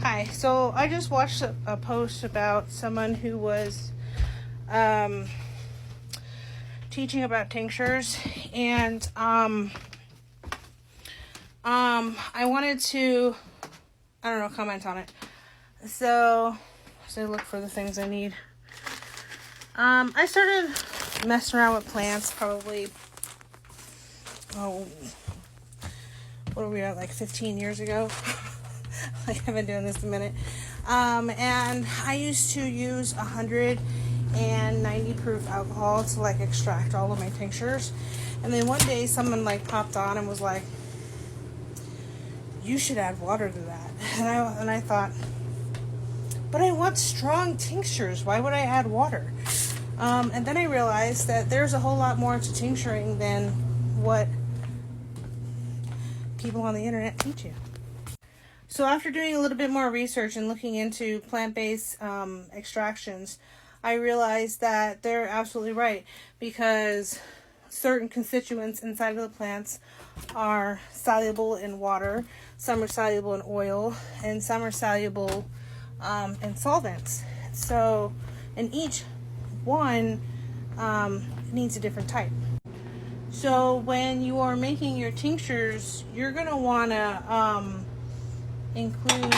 Hi, so I just watched a post about someone who was teaching about tinctures, and I wanted to, I don't know, comment on it. So look for the things I need. I started messing around with plants probably, what are we at, like 15 years ago? Like, I've been doing this a minute. And I used to use 190 proof alcohol to like extract all of my tinctures. And then one day someone like popped on and was like, you should add water to that. And I thought, but I want strong tinctures. Why would I add water? And then I realized that there's a whole lot more to tincturing than what people on the internet teach you. So after doing a little bit more research and looking into plant-based extractions, I realized that they're absolutely right, because certain constituents inside of the plants are soluble in water, some are soluble in oil, and some are soluble in solvents. So, and each one needs a different type. So when you are making your tinctures, you're going to want to include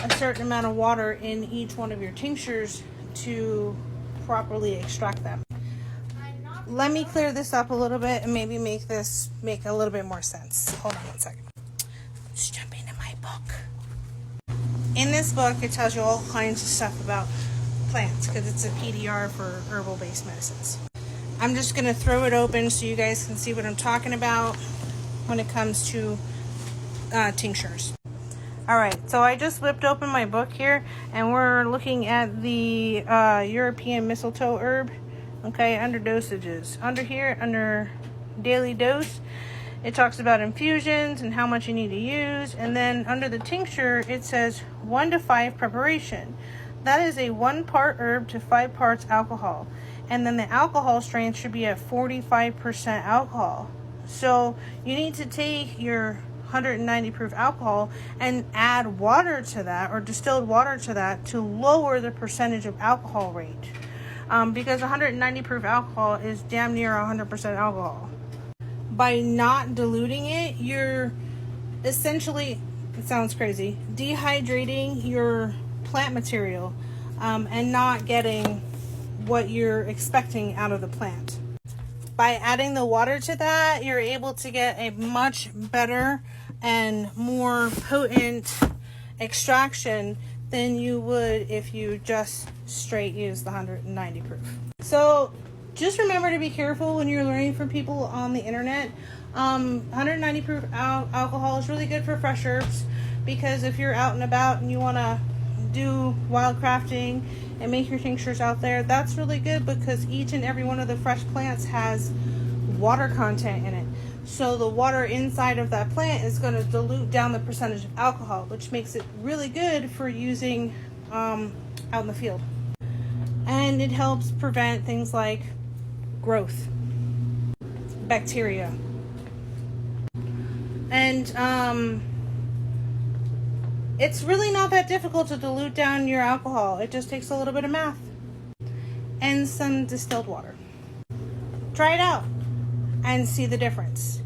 a certain amount of water in each one of your tinctures to properly extract them. Let me clear this up a little bit and maybe make this make a little bit more sense. Hold on one second. Let's jump into my book. In this book, it tells you all kinds of stuff about plants because it's a PDR for herbal-based medicines. I'm just going to throw it open so you guys can see what I'm talking about when it comes to tinctures. Alright, so I just whipped open my book here, and we're looking at the European mistletoe herb. Okay, under dosages. Under here, under daily dose, it talks about infusions and how much you need to use. And then under the tincture, it says 1 to 5 preparation. That is a 1 part herb to 5 parts alcohol. And then the alcohol strength should be at 45% alcohol. So you need to take your 190 proof alcohol and add water to that, or distilled water to that, to lower the percentage of alcohol rate. Because 190 proof alcohol is damn near 100% alcohol. By not diluting it, you're essentially, it sounds crazy, dehydrating your plant material and not getting what you're expecting out of the plant. By adding the water to that, you're able to get a much better and more potent extraction than you would if you just straight use the 190 proof. So just remember to be careful when you're learning from people on the internet. 190 proof alcohol is really good for fresh herbs, because if you're out and about and you want to do wild crafting and make your tinctures out there, that's really good, because each and every one of the fresh plants has water content in it. So the water inside of that plant is going to dilute down the percentage of alcohol, which makes it really good for using out in the field. And it helps prevent things like growth, bacteria. And it's really not that difficult to dilute down your alcohol. It just takes a little bit of math and some distilled water. Try it out and see the difference.